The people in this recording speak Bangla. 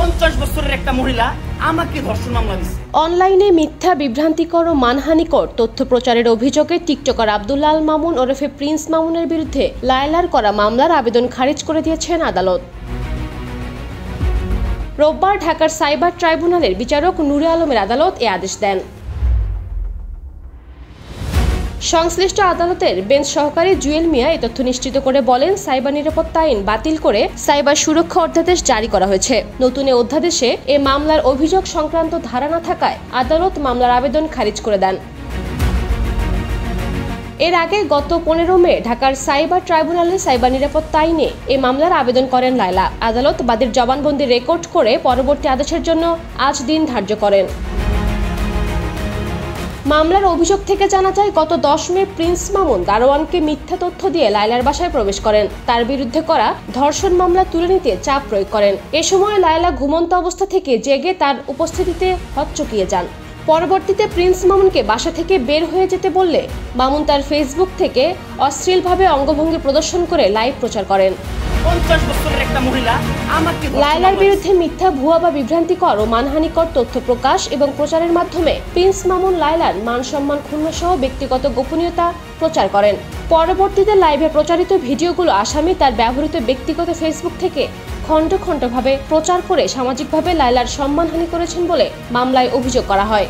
50 বছরের একটা মহিলা আমাকে ধর্ষণ মামলা দিয়েছে। অনলাইনে মিথ্যা, বিভ্রান্তিকর ও মানহানিকর তথ্য প্রচারের অভিযোগে টিকটকার আব্দুল্লাহ আল মামুন ওরফে প্রিন্স মামুনের বিরুদ্ধে লায়লার করা মামলার আবেদন খারিজ করে দিয়েছেন আদালত। রোববার ঢাকার সাইবার ট্রাইব্যুনালের বিচারক নূরে আলমের আদালত এ আদেশ দেন। সংশ্লিষ্ট আদালতের বেঞ্চ সহকারী জুয়েল মিয়া এই তথ্য নিশ্চিত করে বলেন, সাইবার নিরাপত্তা আইন বাতিল করে সাইবার সুরক্ষা অধ্যাদেশ জারি করা হয়েছে। নতুন এ অধ্যাদেশে এ মামলার অভিযোগ সংক্রান্ত ধারা না থাকায় আদালত মামলার আবেদন খারিজ করে দেন। এর আগে গত 15 মে ঢাকার সাইবার ট্রাইব্যুনালে সাইবার নিরাপত্তা আইনে এ মামলার আবেদন করেন লায়লা। আদালত বাদীর জবানবন্দি রেকর্ড করে পরবর্তী আদেশের জন্য আজ দিন ধার্য করেন। মামলার অভিযোগ থেকে জানা যায়, গত 10 মে প্রিন্স মামুন দারোয়ানকে মিথ্যা তথ্য দিয়ে লায়লার বাসায় প্রবেশ করেন। তার বিরুদ্ধে করা ধর্ষণ মামলা তুলে নিতে চাপ প্রয়োগ করেন। এ সময় লায়লা ঘুমন্ত অবস্থা থেকে জেগে তার উপস্থিতিতে হকচকিয়ে যান। পরবর্তীতে প্রিন্স মামুনকে বাসা থেকে বের হয়ে যেতে বললে মামুন তার ফেসবুক থেকে অশ্লীলভাবে অঙ্গভঙ্গি প্রদর্শন করে লাইভ প্রচার করেন। 50 বছরের একটা মহিলা আমাকে লায়লার বিরুদ্ধে মিথ্যা, ভুয়া বা বিভ্রান্তিকর ও মানহানিকর তথ্য প্রকাশ এবং প্রচারের মাধ্যমে প্রিন্স মামুন লায়লার মান সম্মান ক্ষুণ্ণ সহ ব্যক্তিগত গোপনীয়তা প্রচার করেন। পরবর্তীতে লাইভে প্রচারিত ভিডিওগুলো আসামি তার ব্যবহৃত ব্যক্তিগত ফেসবুক থেকে খণ্ড খণ্ডভাবে প্রচার করে সামাজিকভাবে লায়লার সম্মানহানি করেছেন বলে মামলায় অভিযোগ করা হয়।